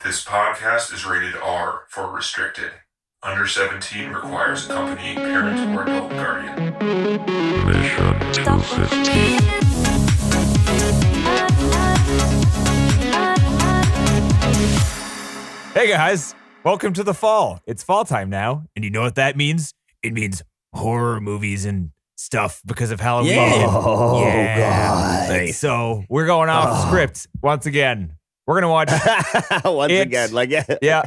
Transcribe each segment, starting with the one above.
This podcast is rated R for restricted. Under 17 requires accompanying parent or adult guardian. Mission 215. Hey guys, welcome to the fall. It's fall time now, and you know what that means? It means horror movies and stuff because of Halloween. Oh, God. Nice. So we're going off script once again. We're going to watch Once It. again, like Yeah,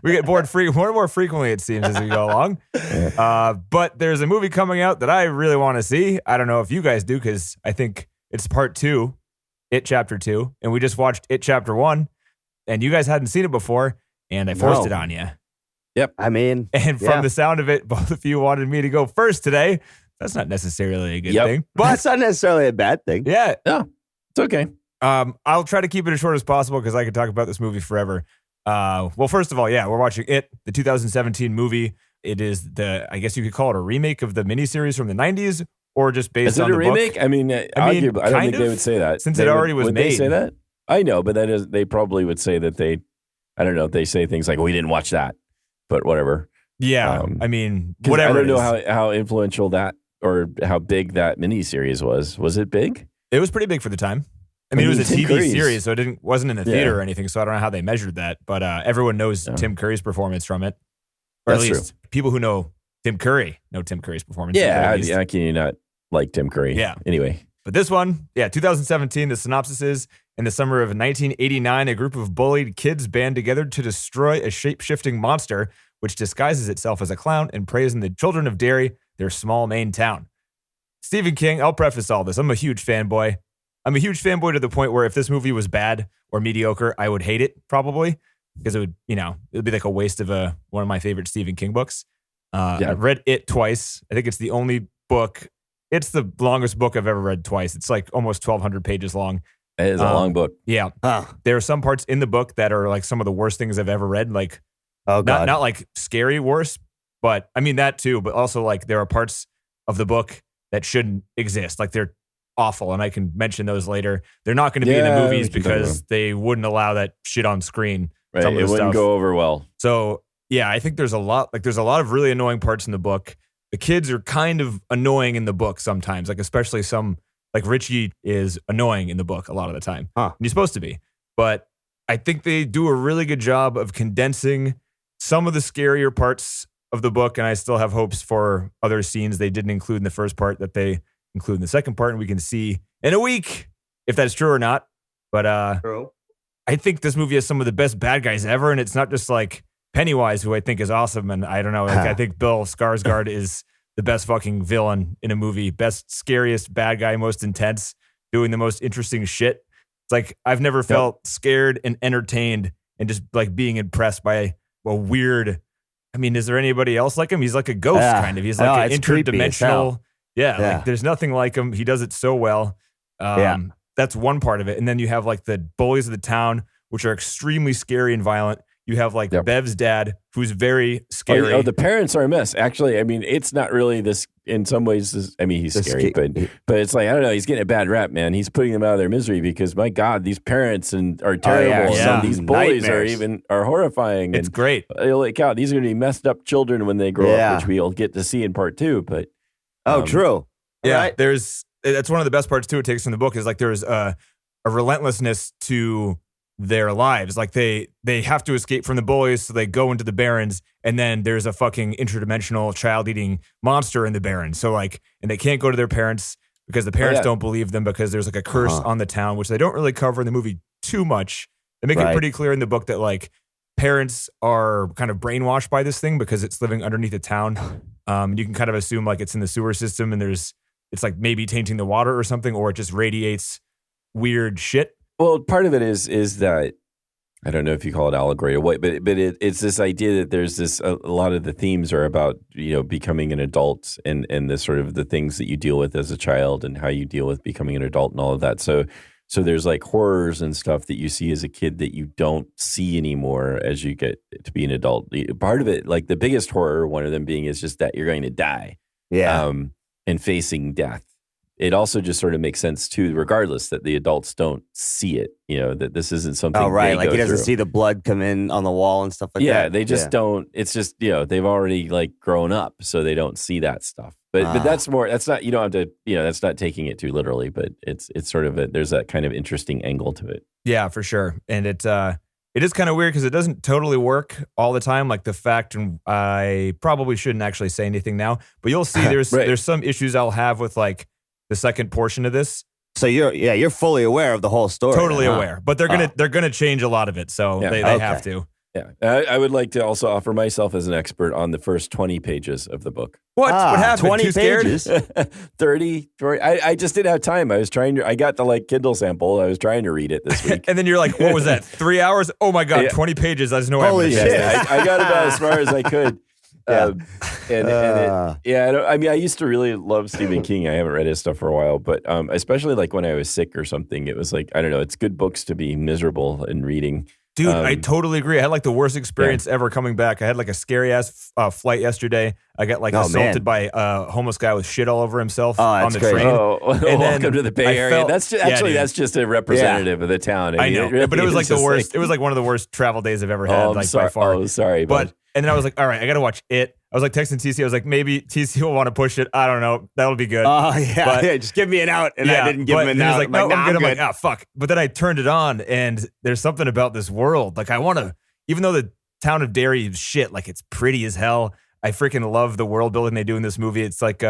we get bored more and more frequently, it seems, as we go along. But there's a movie coming out that I really want to see. I don't know if you guys do, because I think it's part 2, It Chapter 2, and we just watched It Chapter 1, and you guys hadn't seen it before, and I forced it on you. Yep. I mean, And from the sound of it, both of you wanted me to go first today. That's not necessarily a good thing, but that's not necessarily a bad thing. yeah, No, it's okay. I'll try to keep it as short as possible because I could talk about this movie forever. Well, first of all, we're watching It, the 2017 movie. It is I guess you could call it a remake of the miniseries from the 90s, or just based on the book. Is it a remake? I mean, I don't think they would say that. Since it already was would made. They say that? I know, but they probably would say that I don't know if they say things like, we didn't watch that, but whatever. Yeah, I mean, whatever. I don't know how influential that or how big that miniseries was. Was it big? It was pretty big for the time. I mean, it was a Tim TV Curry's series, so it wasn't in the theater or anything, so I don't know how they measured that. But everyone knows Tim Curry's performance from it. Or That's at least people who know Tim Curry know Tim Curry's performance. Yeah, how can you not like Tim Curry? Yeah. Anyway. But this one, 2017, the synopsis is, in the summer of 1989, a group of bullied kids band together to destroy a shape-shifting monster which disguises itself as a clown and preys on the children of Derry, their small Maine town. Stephen King, I'll preface all this. I'm a huge fanboy. I'm a huge fanboy to the point where if this movie was bad or mediocre, I would hate it probably because it would, it would be like a waste of one of my favorite Stephen King books. I've read it twice. I think it's the only book. It's the longest book I've ever read twice. It's like almost 1,200 pages long. It is a long book. Yeah. There are some parts in the book that are like some of the worst things I've ever read. Like, not like scary worse, but I mean that too. But also like there are parts of the book that shouldn't exist. Like they're awful, and I can mention those later. They're not going to be in the movies because they wouldn't allow that shit on screen. Right, it wouldn't go over well. So yeah, I think there's a lot of really annoying parts in the book. The kids are kind of annoying in the book sometimes, like especially like Richie is annoying in the book a lot of the time. And he's supposed to be, but I think they do a really good job of condensing some of the scarier parts of the book, and I still have hopes for other scenes they didn't include in the first part that they include in the second part, and we can see in a week if that's true or not. But I think this movie has some of the best bad guys ever, and it's not just like Pennywise, who I think is awesome, and I don't know, I think Bill Skarsgård is the best fucking villain in a movie, best, scariest bad guy, most intense, doing the most interesting shit. It's like I've never felt scared and entertained and just like being impressed by a weird. I mean, is there anybody else like him? He's like a ghost kind of. He's like an interdimensional. Like there's nothing like him. He does it so well. That's one part of it. And then you have like the bullies of the town, which are extremely scary and violent. You have like Bev's dad, who's very scary. Oh, the parents are a mess. Actually, I mean, it's not really this in some ways. He's scary, but it's like, I don't know. He's getting a bad rap, man. He's putting them out of their misery because, my God, these parents are terrible. Some of these bullies are horrifying. It's great. Holy cow, these are going to be messed up children when they grow up, which we'll get to see in part 2. But true. Yeah, right. That's one of the best parts too. It takes from the book is like there's a relentlessness to their lives. Like they have to escape from the bullies, so they go into the barrens, and then there's a fucking interdimensional child-eating monster in the barrens. So like, and they can't go to their parents because the parents don't believe them because there's like a curse on the town, which they don't really cover in the movie too much. They make it pretty clear in the book that like parents are kind of brainwashed by this thing because it's living underneath the town. You can kind of assume like it's in the sewer system and it's like maybe tainting the water or something, or it just radiates weird shit. Well, part of it is that I don't know if you call it allegory or what, but it's this idea that there's this a lot of the themes are about becoming an adult and the sort of the things that you deal with as a child and how you deal with becoming an adult and all of that. So there's like horrors and stuff that you see as a kid that you don't see anymore as you get to be an adult. Part of it, like the biggest horror, one of them being is just that you're going to die, and facing death. it also just sort of makes sense too, regardless that the adults don't see it. That this isn't something. Oh, right. they Like go he doesn't through. see the blood come in on the wall and stuff like that. Yeah, they just don't. It's just they've already like grown up, so they don't see that stuff. But that's more. That's not. You don't have to. That's not taking it too literally. But it's sort of there's that kind of interesting angle to it. Yeah, for sure. And it is kind of weird because it doesn't totally work all the time. Like the fact, and I probably shouldn't actually say anything now, but you'll see there's some issues I'll have with like the second portion of this. So you're fully aware of the whole story. Totally aware, but they're gonna change a lot of it, so they have to. Yeah, I would like to also offer myself as an expert on the first 20 pages of the book. What happened? 20 Too scared? pages? 30, 40. I just didn't have time. I got the Kindle sample. I was trying to read it this week. And then you're like, what was that? 3 hours? Oh my God, 20 pages. I just know. Holy shit. I got about as far as I could. Yeah. I used to really love Stephen King. I haven't read his stuff for a while, but especially like when I was sick or something, it was like, I don't know, it's good books to be miserable and reading. Dude, I totally agree. I had like the worst experience ever coming back. I had like a scary ass flight yesterday. I got assaulted by a homeless guy with shit all over himself on the train. Oh, welcome to the Bay Area. That's just a representative of the town. I know, but it was like the worst. It was like one of the worst travel days I've ever had, by far. Oh, sorry, but and then I was like, all right, I got to watch it. I was like texting TC. I was like, maybe TC will want to push it. I don't know. That'll be good. Oh, yeah. Just give me an out. And I didn't give him an out. He was like, no, I'm good. I'm like, ah, fuck. But then I turned it on, and there's something about this world. Like, I want to, even though the town of Derry is shit, like, it's pretty as hell. I freaking love the world building they do in this movie. It's like,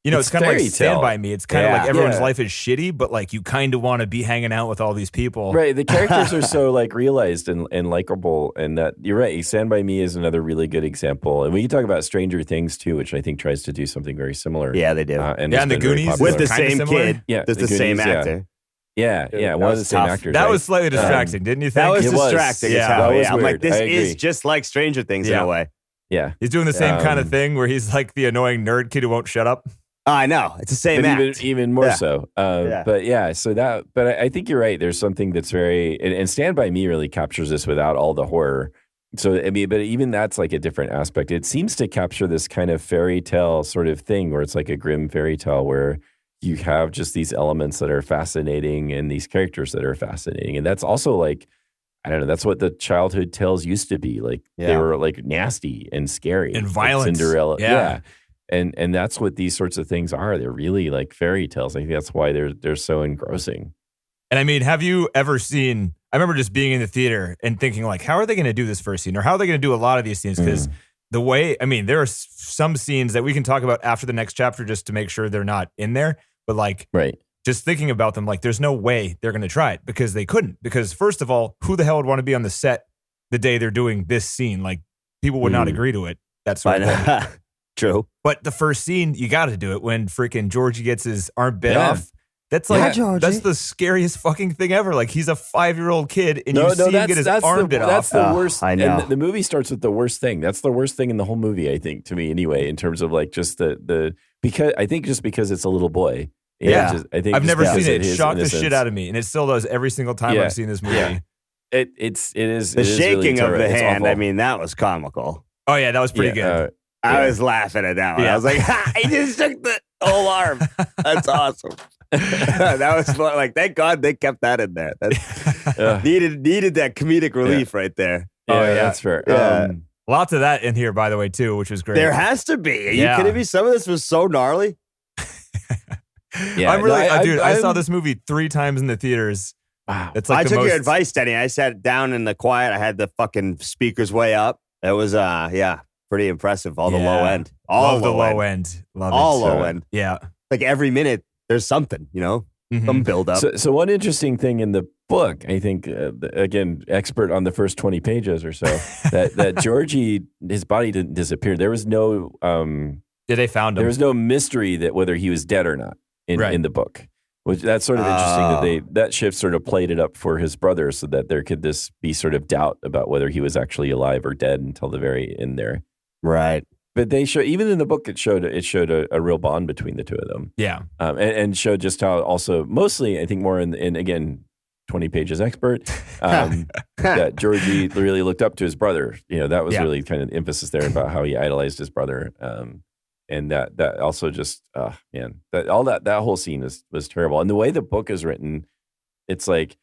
it's kind of like Stand By Me. It's kind of like everyone's life is shitty, but like you kind of want to be hanging out with all these people. Right. The characters are so like realized and likable. And that you're right. Stand By Me is another really good example. And we can talk about Stranger Things too, which I think tries to do something very similar. Yeah, they do. And the Goonies with the same kid. Yeah, the same actor. Yeah, one of the same actors. That was slightly distracting, didn't you think? That was distracting. Yeah, I'm like, this is just like Stranger Things in a way. Yeah. He's doing the same kind of thing where he's like the annoying nerd kid who won't shut up. I know. It's the same act. Even more so. But I think you're right. There's something that's very, and Stand By Me really captures this without all the horror. So, I mean, but even that's like a different aspect. It seems to capture this kind of fairy tale sort of thing where it's like a grim fairy tale where you have just these elements that are fascinating and these characters that are fascinating. And that's also like, I don't know, that's what the childhood tales used to be. Like they were like nasty and scary. And violent. Like Cinderella. Yeah. And that's what these sorts of things are. They're really like fairy tales. I think that's why they're so engrossing. And I mean, have you ever seen, I remember just being in the theater and thinking like, how are they going to do this first scene? Or how are they going to do a lot of these scenes? Because the way, I mean, there are some scenes that we can talk about after the next chapter just to make sure they're not in there. But like, just thinking about them, like there's no way they're going to try it because they couldn't. Because first of all, who the hell would want to be on the set the day they're doing this scene? Like people would not agree to it. That sort of thing. True. But the first scene, you got to do it when freaking Georgie gets his arm bit off. That's like, that's the scariest fucking thing ever. Like he's a 5-year-old kid and you see him get his arm bit off. That's the worst. I know. And the movie starts with the worst thing. That's the worst thing in the whole movie, I think, to me anyway, in terms of like just because it's a little boy. I think I've never seen it. It shocked the shit out of me. And it still does every single time I've seen this movie. Yeah. It is the shaking really of the hand. Awful. I mean, that was comical. Oh yeah, that was pretty good. I was laughing at that one. I was like, he just took the whole arm. That's awesome. That was fun. Like, thank God they kept that in there. That needed that comedic relief right there. That's fair. Lots of that in here, by the way, too, which was great. There has to be. Are you kidding me? Some of this was so gnarly. I saw this movie 3 times in the theaters. Wow. It's like I took your advice, Denny. I sat down in the quiet. I had the fucking speakers way up. It was, pretty impressive. All the low end. All the low end. Love it. All low end. Yeah. Like every minute, there's something, some build up. So one interesting thing in the book, I think, again, expert on the first 20 pages or so, that Georgie, his body didn't disappear. There was no... they found him. There was no mystery that whether he was dead or not in the book. Which that's sort of interesting that shift sort of played it up for his brother so that there could be sort of doubt about whether he was actually alive or dead until the very end there. Right. But they show, even in the book, it showed a real bond between the two of them. Yeah. And showed just how also, mostly, I think more in again, 20 pages expert, that Georgie really looked up to his brother. That was really kind of emphasis there about how he idolized his brother. that also just man, that whole scene was terrible. And the way the book is written, it's like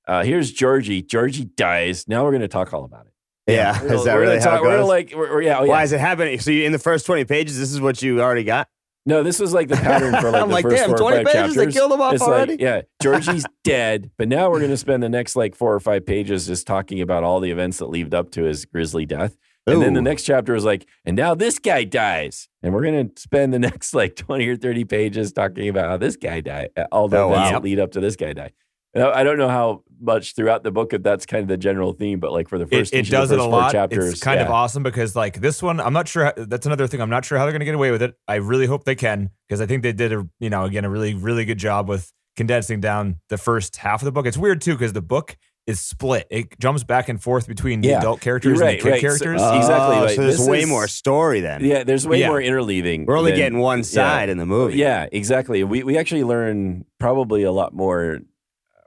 here's Georgie dies, now we're going to talk all about it. Yeah, is that really how it goes? Yeah. Why is it happening? So in the first 20 pages, this is what you already got? No, this was like the pattern for like I'm the like, first damn, 4 or 20 5 pages, chapters. they killed him off It's already? like, yeah, Georgie's dead, but now we're going to spend the next like 4 or 5 pages just talking about all the events that lead up to his grisly death. And then the next chapter is like, and now this guy dies. And we're going to spend the next like 20 or 30 pages talking about how this guy died, all the events that lead up to this guy die. I don't know how much throughout the book if that's kind of the general theme, but like for the first, it does it a lot. Chapters, it's kind of awesome because like this one, I'm not sure. That's another thing. I'm not sure how they're going to get away with it. I really hope they can because I think they did a really, really good job with condensing down the first half of the book. It's weird too because the book is split. It jumps back and forth between the adult characters and the kid characters. Exactly. Right. So there's way more story then. Yeah, there's way more interleaving. We're only getting one side in the movie. Yeah, exactly. We actually learn probably a lot more.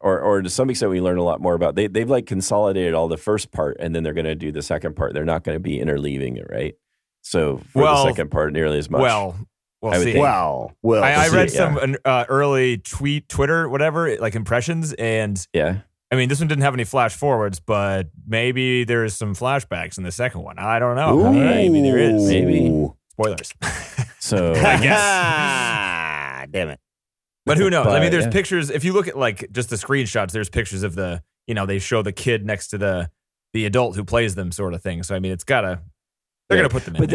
Or to some extent, we learn a lot more about. They've like consolidated all the first part, and then they're going to do the second part. They're not going to be interleaving it, right? So for the second part, nearly as much. We'll see. I read some early Twitter, whatever, like impressions, and I mean, this one didn't have any flash forwards, but maybe there's some flashbacks in the second one. I don't know. Maybe there is. Maybe spoilers. So I guess. Damn it. But who knows? I mean, there's pictures. If you look at like just the screenshots, there's pictures of they show the kid next to the adult who plays them, sort of thing. So I mean, they're gonna put them in. But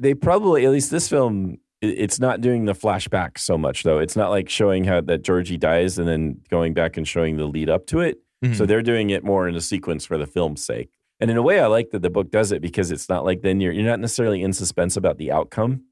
they probably, at least this film, it's not doing the flashback so much though. It's not like showing how that Georgie dies and then going back and showing the lead up to it. Mm-hmm. So they're doing it more in a sequence for the film's sake. And in a way, I like that the book does it because it's not like then you're not necessarily in suspense about the outcome.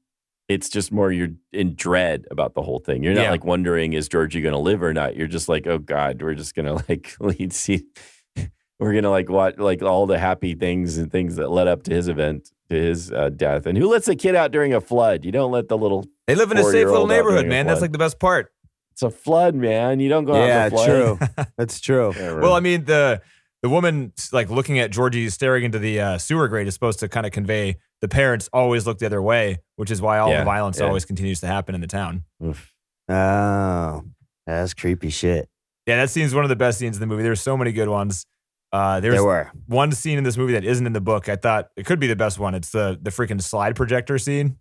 It's just more you're in dread about the whole thing. You're not like wondering, is Georgie going to live or not? You're just like, oh God, we're just going to like we're going to like watch like all the happy things and things that led up to his event, to his death. And who lets a kid out during a flood? You don't let the little They live in a safe little neighborhood, man. That's like the best part. It's a flood, man. You don't go out in the flood. True. That's true. Well, I mean, the woman like looking at Georgie staring into the sewer grate is supposed to kind of convey the parents always look the other way, which is why all the violence always continues to happen in the town. Oof. Oh, that's creepy shit. Yeah, that scene's one of the best scenes in the movie. There's so many good ones. There's one scene in this movie that isn't in the book. I thought it could be the best one. It's the freaking slide projector scene.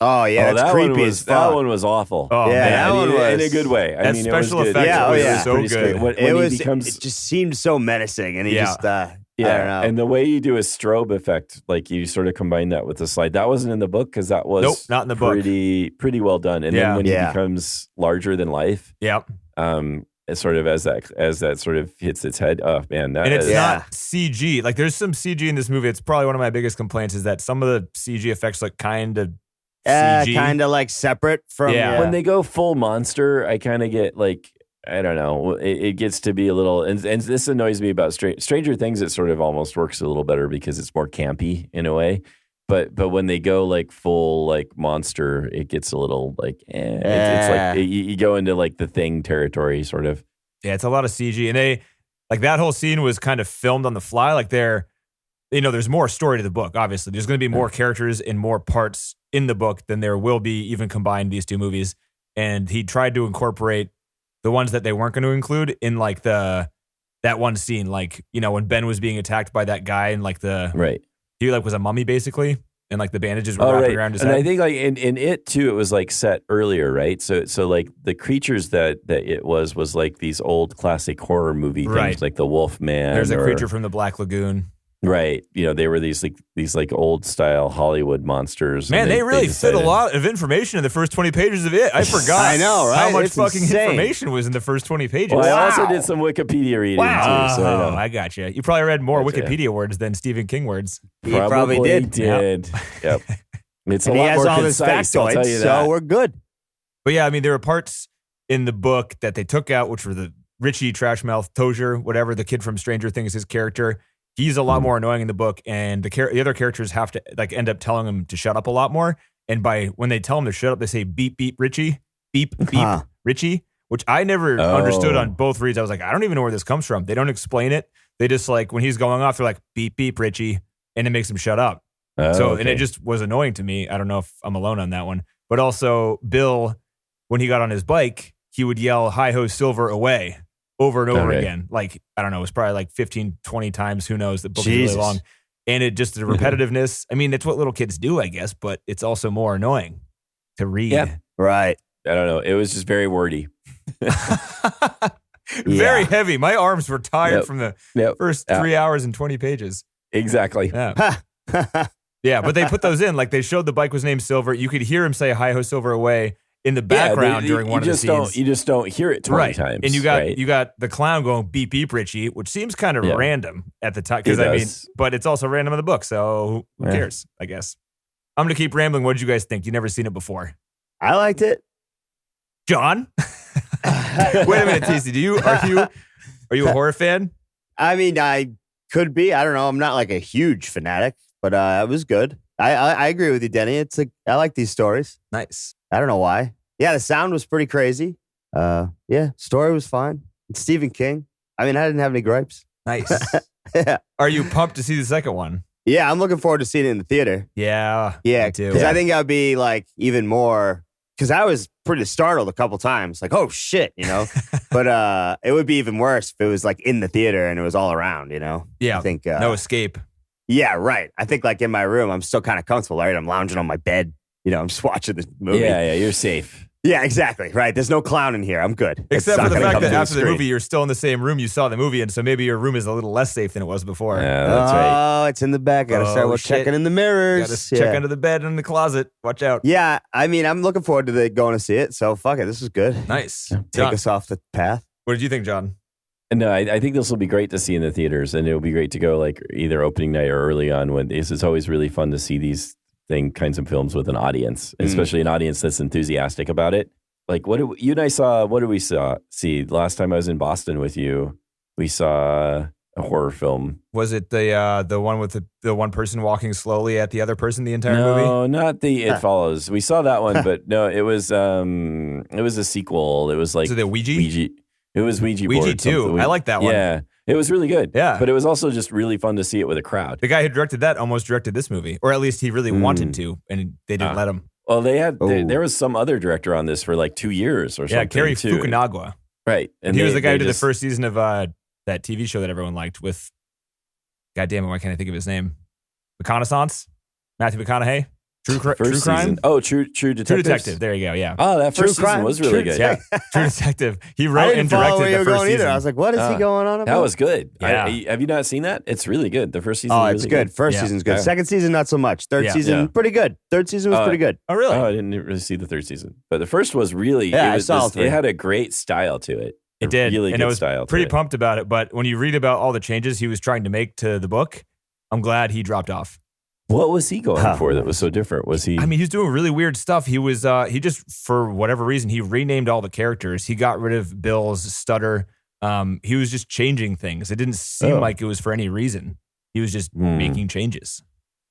Oh yeah, that's creepy as fuck. That one was awful. Oh yeah, that one was in a good way. I mean, special effects was so good. When it just seemed so menacing, and he just I don't know. And the way you do a strobe effect, like you sort of combine that with the slide, that wasn't in the book because that was not in the book. Pretty well done. And then when he becomes larger than life, it's sort of as that sort of hits its head. Oh man, and it's not CG. Like there's some CG in this movie. It's probably one of my biggest complaints is that some of the CG effects look kind of CG. Kind of like separate from. When they go full monster, I kind of get like. I don't know. It gets to be a little, and this annoys me about Stranger Things. It sort of almost works a little better because it's more campy in a way. But when they go like full like monster, it gets a little like it's like you go into like the Thing territory sort of. Yeah, it's a lot of CG, and they like that whole scene was kind of filmed on the fly. Like there's more story to the book. Obviously, there's going to be more characters and more parts in the book than there will be even combined these two movies. And he tried to incorporate the ones that they weren't going to include in like that one scene, like, when Ben was being attacked by that guy and like he like was a mummy basically. And like the bandages were wrapping around his head. And I think like in it too, it was like set earlier, right? So like the creatures that it was like these old classic horror movie things like the Wolf Man. There's a creature from the Black Lagoon. Right. They were these old style Hollywood monsters. Man, they really fit a lot of information in the first 20 pages of it. I forgot I know, right? How much fucking information was in the first 20 pages. Well, I also did some Wikipedia reading too. So I got you. You probably read more Wikipedia words than Stephen King words. He probably did. Yep. It's and a lot he has more all this concise, I'll tell you factoids, that. so we're good. But yeah, I mean, there were parts in the book that they took out, which were the Richie Trashmouth Tozier, whatever, the kid from Stranger Things, his character. He's a lot more annoying in the book, and the other characters have to like end up telling him to shut up a lot more. And when they tell him to shut up, they say beep beep Richie, beep beep Richie, which I never understood on both reads. I was like, I don't even know where this comes from. They don't explain it. They just like when he's going off, they're like beep beep Richie, and it makes him shut up. And it just was annoying to me. I don't know if I'm alone on that one. But also Bill, when he got on his bike, he would yell, "Hi ho, Silver, away," over and over again. Like, I don't know, it was probably like 15, 20 times. Who knows? The book is really long. And it just, the repetitiveness. I mean, it's what little kids do, I guess, but it's also more annoying to read. Yeah. Right. I don't know. It was just very wordy. Very heavy. My arms were tired from the first 3 hours and 20 pages. Exactly. Yeah. Yeah, but they put those in. Like, they showed the bike was named Silver. You could hear him say, "Hi ho, Silver, away," in the background during one of the scenes. You just don't hear it 20 times. And you got the clown going, "Beep, beep, Richie," which seems kind of random at the time. Because, but it's also random in the book. So who cares, I guess. I'm going to keep rambling. What did you guys think? You've never seen it before. I liked it. John? Wait a minute, TC. Are you a horror fan? I mean, I could be. I don't know. I'm not like a huge fanatic, but it was good. I agree with you, Denny. I like these stories. Nice. I don't know why. Yeah, the sound was pretty crazy. Story was fine. It's Stephen King. I mean, I didn't have any gripes. Nice. Yeah. Are you pumped to see the second one? Yeah, I'm looking forward to seeing it in the theater. Yeah. Yeah, me too. because I think I'd be like even more, because I was pretty startled a couple times, like, oh shit, but it would be even worse if it was like in the theater and it was all around, Yeah. I think no escape. Yeah, right. I think like in my room, I'm still kind of comfortable, right? I'm lounging on my bed, I'm just watching the movie. Yeah, you're safe. Yeah, exactly. Right. There's no clown in here. I'm good. Except for the fact that after the movie, you're still in the same room you saw the movie, and so maybe your room is a little less safe than it was before. Yeah, that's right. Oh, it's in the back. Gotta start checking in the mirrors. Gotta check under the bed and in the closet. Watch out. Yeah, I mean, I'm looking forward to going to see it. So fuck it. This is good. Nice. Take us off the path. What did you think, John? No, I think this will be great to see in the theaters, and it'll be great to go like either opening night or early on. When it's always really fun to see these kinds of films with an audience, especially an audience that's enthusiastic about it. Like what did we see last time I was in Boston with you? We saw a horror film. Was it the one with the one person walking slowly at the other person the entire movie? No, not the It Follows. We saw that one, but no, it was a sequel. It was like the Ouija? It was Ouija board. Ouija 2. I like that one. Yeah. It was really good. Yeah. But it was also just really fun to see it with a crowd. The guy who directed that almost directed this movie, or at least he really wanted to, and they didn't let him. Well, there was some other director on this for like 2 years or something. Yeah, Cary Fukunaga. Right. And he was the guy who did the first season of that TV show that everyone liked with, God damn it, why can't I think of his name? Reconnaissance? Matthew McConaughey? True Crime? Oh, True Detective. True Detective. There you go. Yeah. Oh, that first season was really good. Yeah. True Detective. He wrote and directed the first season. I was like, what is he going on about? That was good. Yeah. Have you not seen that? It's really good. The first season. Oh, it's good. First season's good. Second season, not so much. Third season, pretty good. Third season was pretty good. Oh, really? Oh, I didn't really see the third season, but the first was really. Yeah, it had a great style to it. It did. Really and good I was style. Pretty pumped about it. But when you read about all the changes he was trying to make to the book, I'm glad he dropped off. What was he going for that was so different? Was he? I mean, he's doing really weird stuff. He was, he just, for whatever reason, he renamed all the characters. He got rid of Bill's stutter. He was just changing things. It didn't seem like it was for any reason. He was just making changes.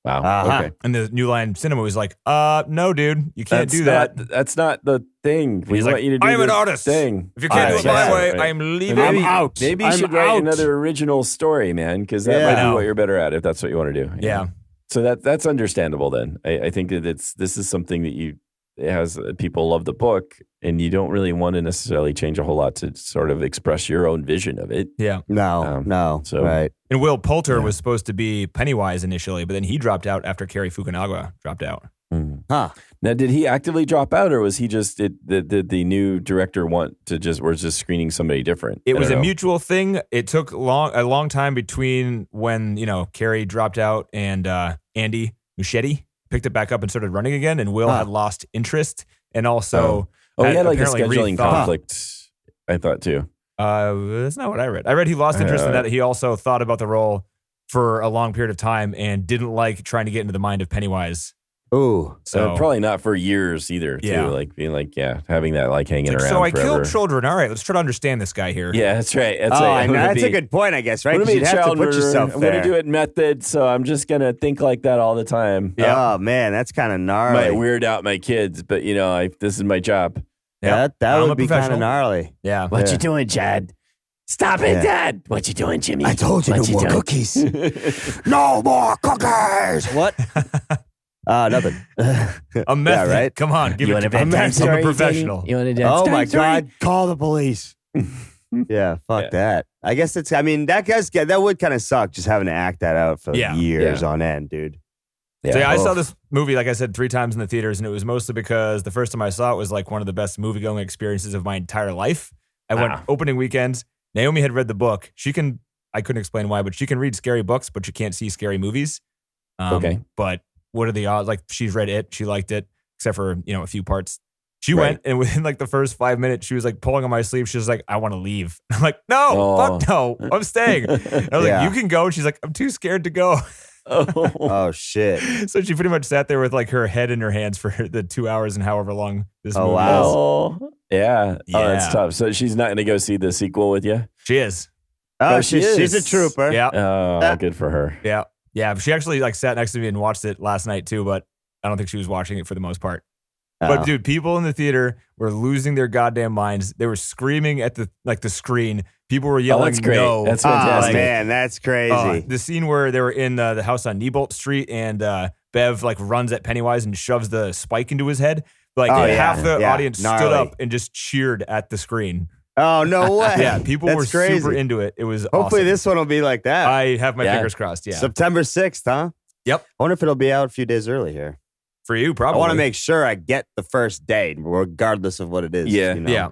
Wow. Okay. And the New Line Cinema was like, no, dude, you can't do that. That's not the thing. He's like, I'm an artist. Thing. If you can't do it my way, I'm leaving. I'm out. Maybe you should write another original story, man, because that might be what you're better at if that's what you want to do. Yeah. So that's understandable then. I think that this is something that people love the book, and you don't really want to necessarily change a whole lot to sort of express your own vision of it. Yeah. No. So, right. And Will Poulter was supposed to be Pennywise initially, but then he dropped out after Cary Fukunaga dropped out. Huh. Now, did he actively drop out, or was he just did the new director was just screening somebody different? It was a mutual thing. It took a long time between when Cary dropped out and Andy Muschietti picked it back up and started running again, and Will had lost interest, and also he had like a scheduling conflict. I thought too. That's not what I read. I read he lost interest in that. He also thought about the role for a long period of time and didn't like trying to get into the mind of Pennywise. Ooh. So probably not for years either, too. Yeah. Like being like, having that like hanging around. So I forever. killed children. All right, let's try to understand this guy here. Yeah, that's right. That's a good point, I guess, right? Because you'd have to put yourself there. I'm going to do it method, so I'm just going to think like that all the time. Yeah. Oh, man, that's kind of gnarly. Might weird out my kids, but this is my job. Yeah, that would be kind of gnarly. Yeah. What you doing, Chad? Stop it, Dad. What you doing, Jimmy? I told you no more cookies. No more cookies. What? Nothing. A method. Yeah, right? Come on, give You it want a to me. bedtime I'm story, a professional. Danny? You want a Oh my story? God! Call the police. Yeah, fuck that. I guess it's. I mean, that would kind of suck just having to act that out for years on end, dude. So I saw this movie, like I said, 3 times in the theaters, and it was mostly because the first time I saw it was like one of the best movie-going experiences of my entire life. I went opening weekends. Naomi had read the book. I couldn't explain why, but she can read scary books, but she can't see scary movies. Okay. But what are the odds? Like, she's read it. She liked it, except for, a few parts. She went, and within like the first 5 minutes, she was like pulling on my sleeve. She was like, I want to leave. I'm like, no, fuck no, I'm staying. And I was like, you can go. She's like, I'm too scared to go. Oh shit. So she pretty much sat there with like her head in her hands for the 2 hours and however long this movie wow. was. Yeah. Oh, that's tough. So she's not going to go see the sequel with you? She is. Oh, she's a trooper. Yeah. Oh, good for her. Yeah. Yeah. She actually like sat next to me and watched it last night too, but I don't think she was watching it for the most part. But dude, people in the theater were losing their goddamn minds. They were screaming at the screen. People were yelling, that's great. no. That's fantastic. Oh, man, that's crazy. The scene where they were in the house on Nebolt Street and Bev like runs at Pennywise and shoves the spike into his head. Like half the audience stood up and just cheered at the screen. Oh, no way. Yeah, people were crazy. super into it. It was Hopefully awesome. this one will be like that. I have my fingers crossed, yeah. September 6th, huh? Yep. I wonder if it'll be out a few days early here. For you, probably. I want to make sure I get the first day, regardless of what it is. Yeah. Yeah.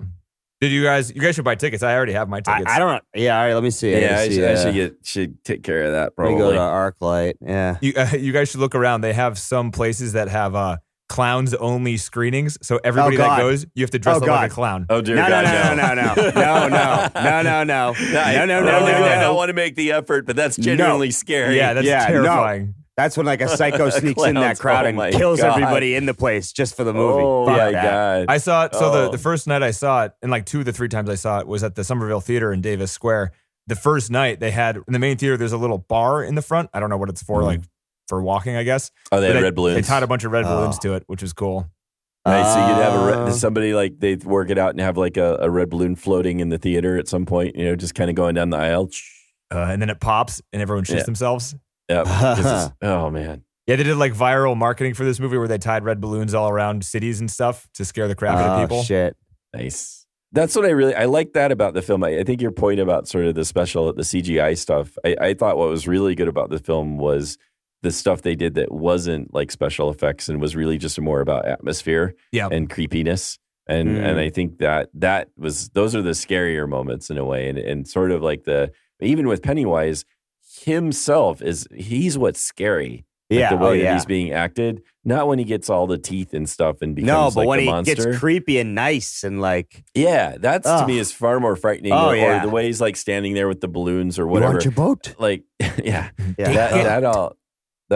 Did you guys should buy tickets. I already have my tickets. I don't. Yeah, all right, let me see. I should take care of that probably. Let me go to ArcLight. Yeah. You guys should look around. They have some places that have clowns only screenings. So everybody that goes, you have to dress up like a clown. Oh dear No. God, No. I don't want to make the effort, but that's genuinely scary. Yeah, that's terrifying. No. That's when like a psycho sneaks in that crowd and kills everybody in the place just for the movie. Oh my God. I saw it. So the first night I saw it, and like 2 of the 3 times I saw it was at the Somerville Theater in Davis Square. The first night they had in the main theater, there's a little bar in the front. I don't know what it's for, like for walking, I guess. Oh, they had red balloons. They tied a bunch of red balloons to it, which was cool. Nice. So you could have somebody like they work it out and have like a red balloon floating in the theater at some point, just kind of going down the aisle. And then it pops and everyone shits themselves. Yeah. Oh man. Yeah, they did like viral marketing for this movie where they tied red balloons all around cities and stuff to scare the crap out of people. Shit. Nice. That's what I like that about the film. I think your point about sort of the CGI stuff, I thought what was really good about the film was the stuff they did that wasn't like special effects and was really just more about atmosphere and creepiness. And I think that those are the scarier moments in a way. And sort of like even with Pennywise, himself he's what's scary. Like the way that he's being acted, not when he gets all the teeth and stuff and becomes but like when the he monster. gets creepy and nice and like that's to me is far more frightening. Oh, or the way he's like standing there with the balloons or whatever. You want your boat? Like that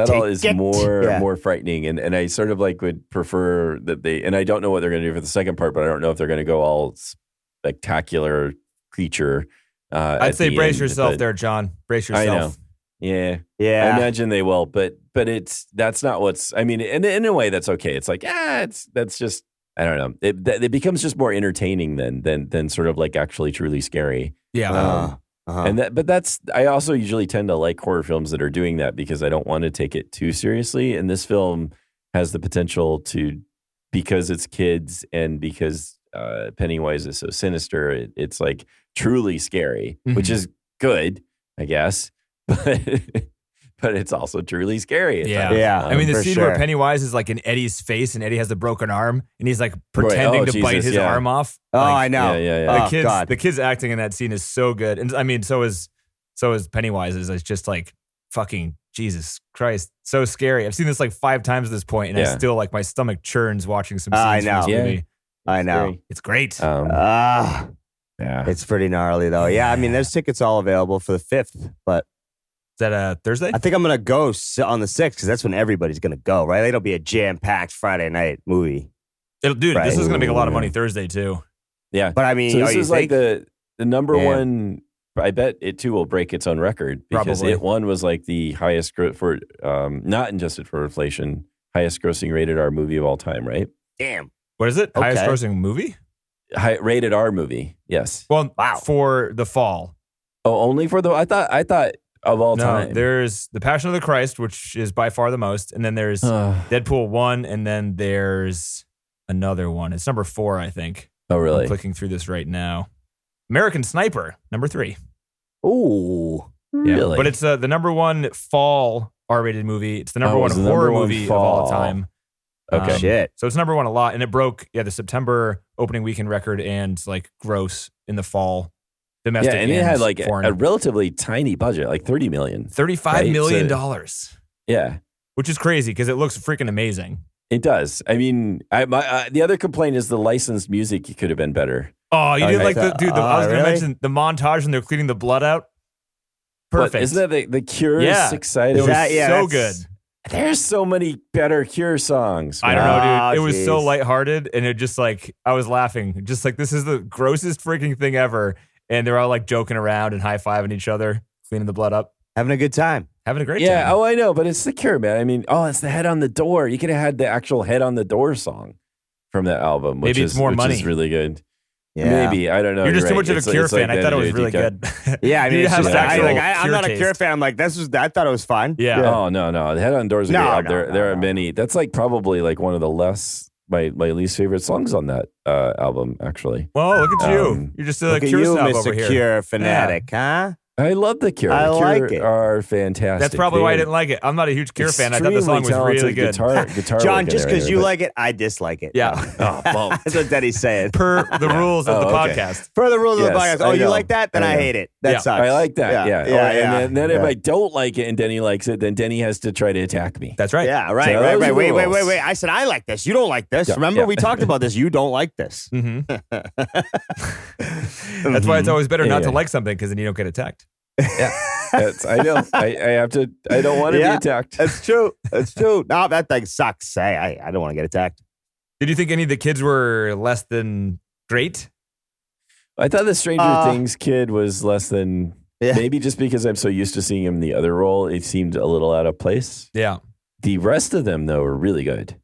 all is more frightening. And I sort of like would prefer that and I don't know what they're going to do for the second part, but I don't know if they're going to go all spectacular creature. I'd say brace yourself there, John. Brace yourself. I know. Yeah. I imagine they will, but that's not what's. I mean, in a way, that's okay. It's like that's just I don't know. It becomes just more entertaining than sort of like actually truly scary. Yeah. But that's I also usually tend to like horror films that are doing that because I don't want to take it too seriously. And this film has the potential to, because it's kids and because Pennywise is so sinister, it's like truly scary, which is good, I guess. But it's also truly scary. I mean, the scene where Pennywise is like in Eddie's face and Eddie has the broken arm and he's like pretending to bite his arm off. Oh, like, I know. Yeah. The kids acting in that scene is so good. And I mean, so is Pennywise's. It's just like fucking Jesus Christ. So scary. I've seen this like 5 times at this point and I still like my stomach churns watching some scenes from this movie. I know. It's great. Yeah. It's pretty gnarly though. Yeah. I mean, there's tickets all available for the 5th, but is that Thursday? I think I'm going to go on the 6th because that's when everybody's going to go, right? It'll be a jam-packed Friday night movie. This is going to make a lot of money Thursday, too. Yeah. But I mean, so this is like the number one, I bet it, too, will break its own record because it was like the highest, for not adjusted for inflation, highest grossing rated R movie of all time, right? Damn. What is it? Okay. Highest grossing movie? Rated R movie, yes. Well, for the fall. Oh, only for I thought of all No, time. there's The Passion of the Christ, which is by far the most. And then there's Deadpool 1. And then there's another one. It's number 4, I think. Oh, really? I'm clicking through this right now. American Sniper, number 3. Ooh. Yeah. Really? But it's the number 1 fall R-rated movie. It's the number 1 it's the horror number 1 movie of all fall. time. Okay. Shit. So it's number 1 a lot. And it broke, the September opening weekend record and like gross in the fall. Domestic Yeah, and it had like foreign. a relatively tiny budget, like $30 million. $35 million, Yeah, which is crazy because it looks freaking amazing. it does. I mean, the other complaint is the licensed music could have been better. Oh, you didn't like I was going to really? mention the montage when they're cleaning the blood out. Perfect. But isn't that the Cure's Yeah. exciting? It was so that's- good. There's so many better Cure songs. I man. don't know, Oh, dude. It was so jeez. lighthearted, and it just like I was laughing, just like this is the grossest freaking thing ever. And they're all like joking around and high fiving each other, cleaning the blood up, Having a good time. having a great Yeah, time. oh, I know, but it's the Cure, man. I mean, it's the Head on the Door. You could have had the actual Head on the Door song from that album, which Maybe it's more which money. is really good. Yeah. Maybe, I don't know. You're just too right. much of a It's- Cure it's like fan. I that, thought it was dude. really You got- good. Yeah, I mean, You it's have just, actual I'm Cure not a Cure taste. fan. I'm like, I thought it was fine. Yeah. Oh no, the Head on Doors are No, great. no, there no, are no. many. That's like probably like one of the my least favorite songs on that album. Actually, Well, look at you. Um, You're just a Look at Cure you, snob Mr. over here. Cure fanatic, huh? I love the Cure. I The Cure like it. are fantastic. That's probably why I They're didn't like it. I'm not a huge Cure fan. I thought the song was extremely really good. talented Guitar John, work in just there because you but- like it, I dislike it. Yeah. Oh, well, That's what Denny's saying. Per the rules of the Oh, okay. podcast. For the rules of the Yes, podcast. Oh, I you know. like that? Then I I know. hate it. That Yeah. sucks. I like that. Yeah. And then if yeah. I don't like it and Denny likes it, then Denny has to try to attack me. That's right. Yeah, So right. those are the Wait. rules. I said I like this. You don't like this. Yeah, Remember, yeah. we talked about this. You don't like this. Mm-hmm. That's why it's always better not to Yeah. like something because then you don't get attacked. I know. I have to. I don't want to Yeah. be attacked. That's true. That's true. No, that thing sucks. I don't want to get attacked. Did you think any of the kids were less than great? I thought the Stranger Things kid was less than. Yeah. Maybe just because I'm so used to seeing him in the other role, it seemed a little out of place. Yeah. The rest of them, though, were really good.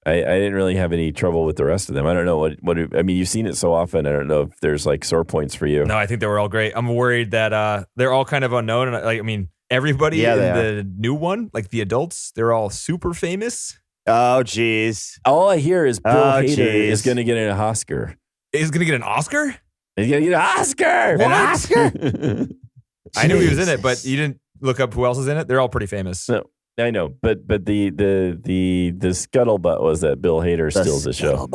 I didn't really have any trouble with the rest of them. I don't know what I mean, you've seen it so often. I don't know if there's like sore points for you. No, I think they were all great. I'm worried that they're all kind of unknown. And I mean, everybody in the new one, like the adults, they're all super famous. Oh, jeez. All I hear is Bill Oh, Hader geez. is going to get an Oscar. Is going to get an Oscar? He's going to get an Oscar. An Oscar? I knew he was in it, but you didn't look up who else is in it. They're all pretty famous. No, I know, but the scuttlebutt was that Bill Hader steals the show.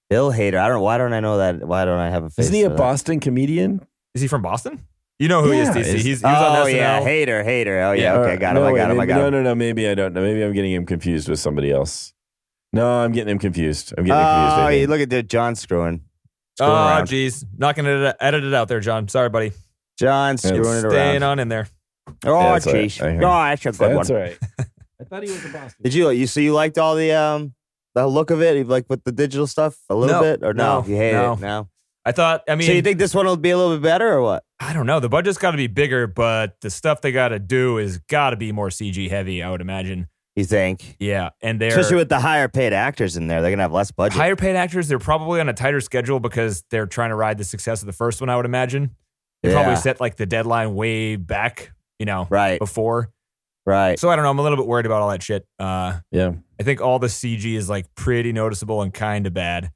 Bill Hader. I don't. Why don't I know that? Why don't I have a face? Isn't he a for that? Boston comedian? Is he from Boston? You know who he is, Yeah, DC. He was Oh on SNL. yeah, Hader. Oh yeah. Okay, got him. No, I got him. wait, I got him. No. Maybe I don't know. Maybe I'm getting him confused with somebody else. No, I'm getting him confused. I'm getting him confused. I Oh, think. you look at the John screwing. Oh, around. geez. Not going to edit it out there, John. Sorry, buddy. John screwing it Staying around. on in there. Oh, That's all right. jeez. I heard. No, that's a good That's one. all right. I thought he was a Boston. Did you? So you liked all the look of it? You like with the digital stuff a little No, bit, or no? no, You hate no. it? No. I thought, I mean, So you think this one will be a little bit better, or what? I don't know. The budget's got to be bigger, but the stuff they got to do is got to be more CG heavy, I would imagine. You think? Yeah. And they're Especially with the higher paid actors in there, they're gonna have less budget. higher paid actors. They're probably on a tighter schedule because they're trying to ride the success of the first one, I would imagine. They probably Yeah. set like the deadline way back, Right. before. Right. So I don't know. I'm a little bit worried about all that shit. Yeah. I think all the CG is like pretty noticeable and kind of bad.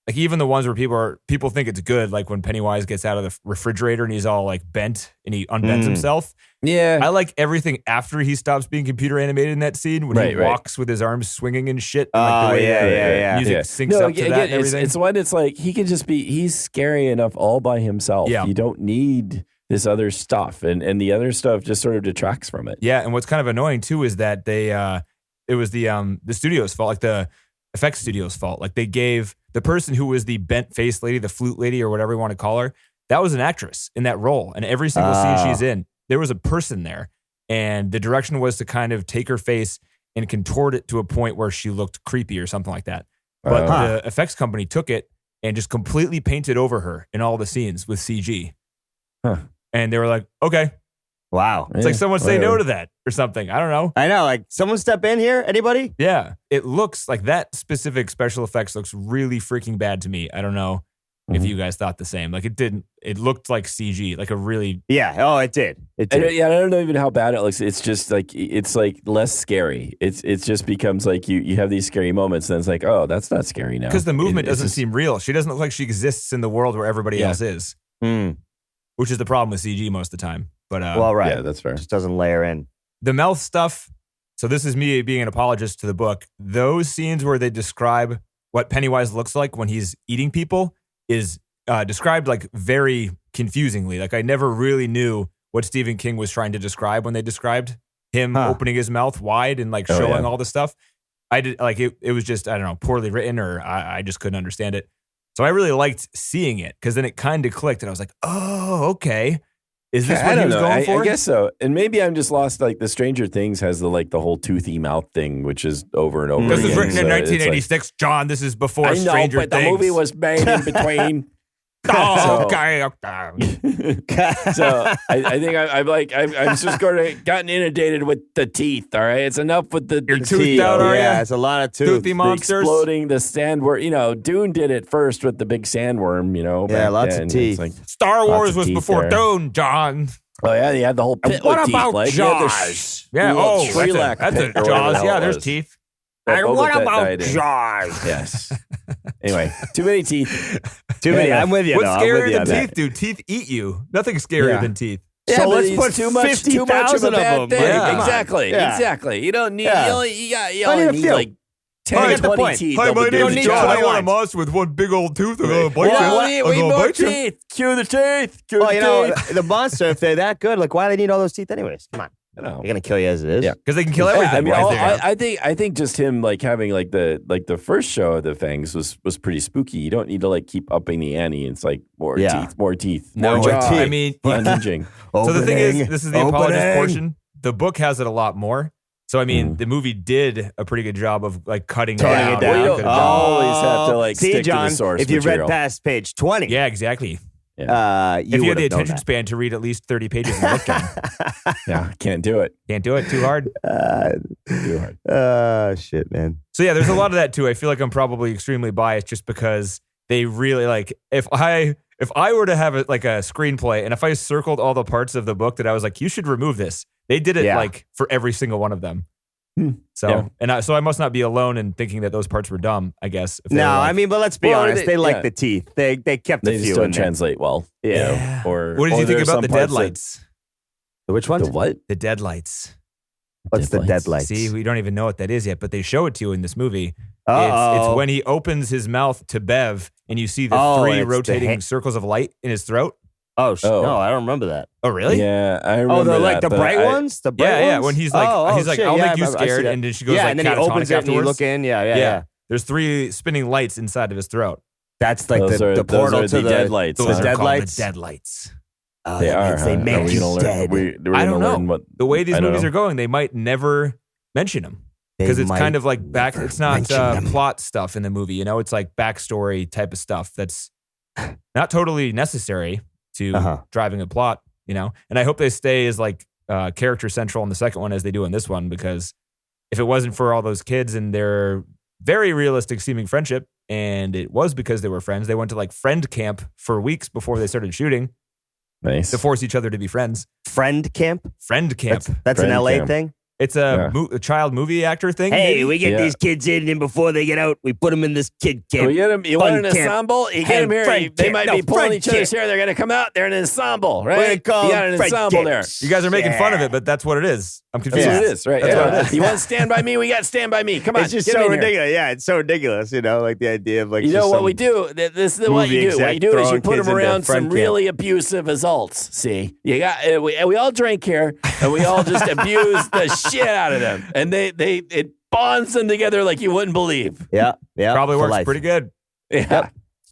Like even the ones where people think it's good, like when Pennywise gets out of the refrigerator and he's all like bent and he unbends himself. Yeah. I like everything after he stops being computer animated in that scene when he Right. walks with his arms swinging and shit. And Oh, like the way yeah, the yeah. music syncs up to that and everything. It's when it's like he can just be, he's scary enough all by himself. Yeah. You don't need this other stuff. And the other stuff just sort of detracts from it. Yeah, and what's kind of annoying too is that it was the studio's fault, like the effects studio's fault. Like they gave the person who was the bent face lady, the flute lady, or whatever you want to call her, that was an actress in that role. And every single scene she's in, there was a person there. And the direction was to kind of take her face and contort it to a point where she looked creepy or something like that. But the effects company took it and just completely painted over her in all the scenes with CG. Huh. And they were like, okay. Wow. It's like someone say no to that or something. I don't know. I know. Like, someone step in here. Anybody? Yeah. It looks like that specific special effects looks really freaking bad to me. I don't know. if you guys thought the same. Like it looked like CG, like a really. Yeah. Oh, it did. It did. I don't know even how bad it looks. It's just like, it's like less scary. It just becomes like you have these scary moments and it's like, oh, that's not scary now. Because the movement doesn't seem real. She doesn't look like she exists in the world where everybody else is. Which is the problem with CG most of the time. But well, right. Yeah, that's fair. It just doesn't layer in. The mouth stuff. So this is me being an apologist to the book. Those scenes where they describe what Pennywise looks like when he's eating people is described like very confusingly. Like I never really knew what Stephen King was trying to describe when they described him opening his mouth wide and like showing all the stuff. I did like it was just, I don't know, poorly written, or I just couldn't understand it. So I really liked seeing it because then it kind of clicked and I was like, oh, okay. Is this what he was going for? I guess so. And maybe I'm just lost. Like the Stranger Things has the whole toothy mouth thing, which is over and over This again. was written in 1986. John, this is before Stranger Things. The movie was made in between. Okay. So I think I'm just gotten inundated with the teeth. All right, it's enough with the Your the tooth teeth. out, are Yeah, ya? it's a lot of tooth. Toothy The monsters. exploding, the sandworm. Dune did it first with the big sandworm. Yeah, back lots then. of teeth. It's like, Star Lots Wars of was teeth before there. Dune, John. oh yeah, they had the whole pit What with teeth. about Like, you had the Jaws? Yeah, little that's Shrelak a pit or whatever Jaws. the hell Yeah, it there's was. teeth. That Boba What Fett about died in. Jaws? Yes. Anyway, too many teeth. Too many. I'm with you. What's though. I'm with scarier you than on that. teeth, dude? Teeth eat you. Nothing's scarier Yeah. than teeth. So but let's it's put too much of 50,000 a bad of them. thing. Yeah. Exactly. Yeah. Exactly. You don't need. Yeah. You Only only a need few. like 10 I or get the 20 point. teeth. Hi, They'll my be name doing is the John. job. I want a monster with one big old tooth. I'm gonna bite you. We I'm need gonna more bite you. teeth. Cue the teeth. Cue Well, the teeth. the monster, if they're that good, like, why do they need all those teeth anyways? Come on. I know. They're going to kill you as it is. Yeah. Because they can kill everything. Yeah, I mean, Why is there- I think just him like having like the first show of the Fangs was pretty spooky. You don't need to like keep upping the ante. It's like more teeth, more teeth, No, more jaw. I mean, unhinging. so the thing is, this is the apologist Opening. portion. The book has it a lot more. So I mean, the movie did a pretty good job of like cutting it Toning down. it down. Well, you Could've don't done- always have to like See, stick John, to the source if you material. read past page 20, Yeah, exactly. you If you had the would have known attention that. span to read at least 30 pages in the book, John. Yeah, can't do it. Can't do it. Too hard. Too hard. Shit, man. So yeah, there's a lot of that too. I feel like I'm probably extremely biased just because they really like if I were to have a screenplay and if I circled all the parts of the book that I was like, you should remove this. They did it like for every single one of them. So so I must not be alone in thinking that those parts were dumb, I guess. If they No, were, I mean, but let's be Well, honest. They like yeah. the teeth. They kept They a just few don't in there. translate well. you Yeah. know, or what did or you think there's about some the parts that- deadlights? Which ones? The what? The deadlights. What's the Deadlights? deadlights? See, we don't even know what that is yet, but they show it to you in this movie. Uh-oh. It's when he opens his mouth to Bev and you see the Oh, three it's the rotating circles of light in his throat. Oh, Oh. no, I don't remember that. Oh, really? Yeah, I Oh, remember the that, but bright I- ones? The bright Yeah, ones? when he's like, shit, I'll yeah, make you I remember. I see scared, that. and then she goes yeah, like and then he catatonic opens it and you afterwards. look in. Yeah. There's three spinning lights inside of his throat. That's like Those the are portal to the deadlights. Those The are called deadlights? the deadlights. Oh, They that are. means they huh? make Are we you gonna learn- dead. we're I gonna don't know. learn what The way these I don't movies know. are going, they might never mention him. Because it's kind of like back. It's not plot stuff in the movie, you know. It's like backstory type of stuff that's not totally necessary to driving a plot, you know. And I hope they stay as like character central in the second one as they do in this one, because if it wasn't for all those kids and their very realistic seeming friendship, and it was because they were friends, they went to like friend camp for weeks before they started shooting Nice. to force each other to be friends. Friend camp? Friend camp. That's an Friend LA camp. thing? It's a child movie actor thing. Hey, maybe? we get Yeah. these kids in, and before they get out, we put them in this kid camp. We get them. You Fun want an camp. ensemble? You get Hey, them here. friend They camp. might No, be pulling friend each other's camp. hair. They're going to come out. They're an ensemble, We're gonna right? call You got an them friend ensemble there. camps. You guys are making fun of Yeah. it, but that's what it is. I'm confused. That's what it is, right? That's Yeah. what it is. You want Stand By Me? We got Stand By Me. Come on. It's just get 'em so in here. ridiculous. Yeah, it's so ridiculous, you know, like the idea of like. You know just what some- we do? This is what movie you do. What exec you do is you throwing put kids them into around friend some camp. really abusive adults. See, you got we all drink here, and we all just abuse the shit out of them, and it bonds them together like you wouldn't believe. Yeah. Probably for works life. pretty good. Yeah.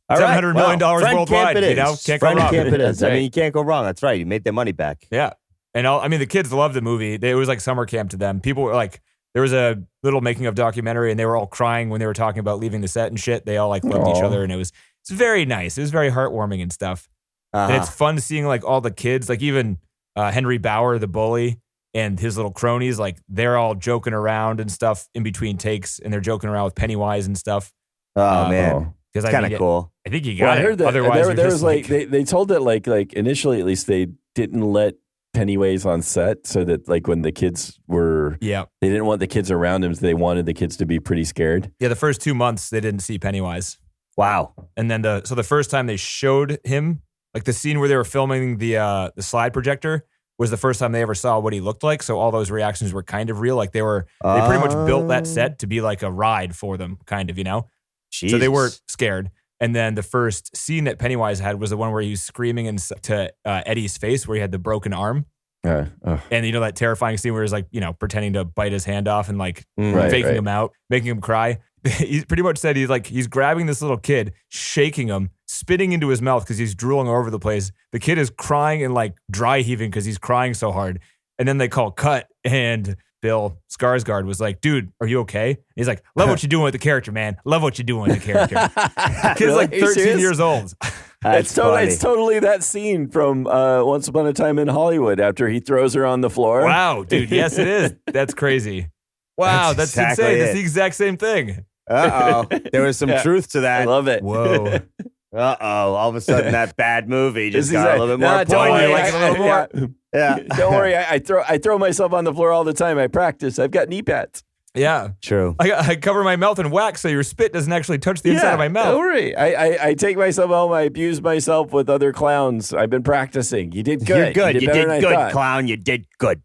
All right. $700 million Well, friend worldwide, camp it you know? is. Can't go Friend wrong. camp it is. That's I right. mean, you can't go wrong. That's right. You made their money back. Yeah. And I mean, the kids loved the movie. It was like summer camp to them. People were like, there was a little making of documentary and they were all crying when they were talking about leaving the set and shit. They all like loved each other and it's very nice. It was very heartwarming and stuff. And it's fun seeing like all the kids, like even Henry Bauer, the bully, and his little cronies, like they're all joking around and stuff in between takes and they're joking around with Pennywise and stuff. Oh, man. Because Kind of cool. I think you Well, got I heard it. that Otherwise, there you're was just like they told that like initially at least they didn't let Pennywise on set so that like when the kids were yeah. they didn't want the kids around him, so they wanted the kids to be pretty scared. Yeah, the first 2 months they didn't see Pennywise. Wow. And then the first time they showed him, like the scene where they were filming the slide projector was the first time they ever saw what he looked like. So all those reactions were kind of real. Like they pretty much built that set to be like a ride for them, kind of, you know? Jesus. So they weren't scared. And then the first scene that Pennywise had was the one where he was screaming to Eddie's face, where he had the broken arm. And you know that terrifying scene where he's like, you know, pretending to bite his hand off and like faking him out, making him cry. He pretty much said he's grabbing this little kid, shaking him, spitting into his mouth because he's drooling all over the place. The kid is crying and like dry heaving because he's crying so hard. And then they call cut, and Bill Skarsgård was like, "Dude, are you okay?" And he's like, "Love what you're doing with the character, man. Love what you're doing with the character." Kid's Really? like 13 serious? years old. That's It's totally that scene from Once Upon a Time in Hollywood after he throws her on the floor. Wow, dude. Yes, it is. That's crazy. Wow, that's exactly insane. it. It's the exact same thing. There was some truth to I that. love it. Whoa. All of a sudden that bad movie just This is got a like, little bit more "Nah, don't poignant. worry, like it a little more." Yeah. Don't worry, I throw myself on the floor all the time. I practice. I've got knee pads. Yeah. True. I cover my mouth in wax so your spit doesn't actually touch the inside of my Don't mouth. worry. I take myself home. I abuse myself with other clowns. I've been practicing. You did good. You're good. You better did than I good, thought. clown. You did good.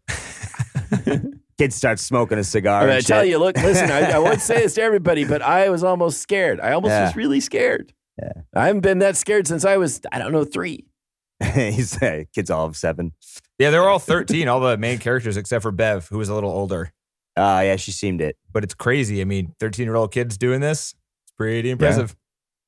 Kid starts smoking a cigar. I'm and going to tell shit. you, look, listen, I won't say this to everybody, but I was almost scared. I almost was really scared. Yeah. I haven't been that scared since I was, 3. He's kids all of 7. Yeah, they're all 13, all the main characters except for Bev, who was a little older. Yeah, she seemed it. But it's crazy. I mean, 13-year-old kids doing this, it's pretty impressive.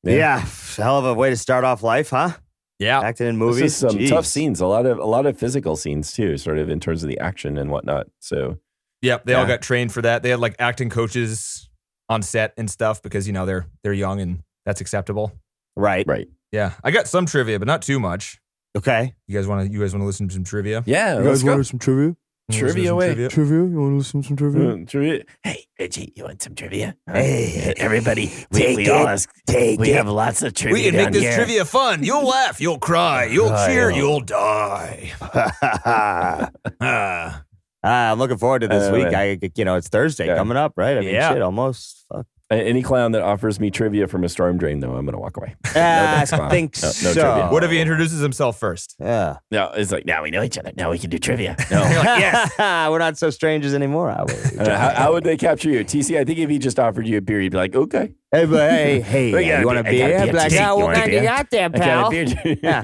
Yeah. Hell of a way to start off life, huh? Yeah. Acting in This movies. is some Jeez. tough scenes, a lot of physical scenes too, sort of in terms of the action and whatnot. So Yep, they all got trained for that. They had like acting coaches on set and stuff because, you know, they're young and that's acceptable. Right. Yeah. I got some trivia, but not too much. Okay. You guys want to listen to some trivia? yeah, let's go. some trivia? Trivia away. Trivia? You want to listen to some trivia? Trivia. Hey, Richie, you want some trivia? Hey, everybody, take we all it. ask. Take We it. have lots of trivia. We can down make this here. trivia fun. You'll laugh, you'll cry, you'll cheer, yeah. you'll die. I'm looking forward to this week. man. It's Thursday coming up, right? I mean, Yeah. shit, almost. Fuck. Any clown that offers me trivia from a storm drain, though, I'm going to walk away. I clown. think No so. trivia. What if he introduces himself first? Yeah. No, it's like, now we know each other. Now we can do trivia. No. You're like, yes. We're not so strangers anymore, are we? How would they capture you? TC, I think if he just offered you a beer, you'd be like, okay. Hey, you want a beer? I got a beer, Like, TC. "Oh, You what want a kind you beer? got there, I got pal? a beer. Yeah.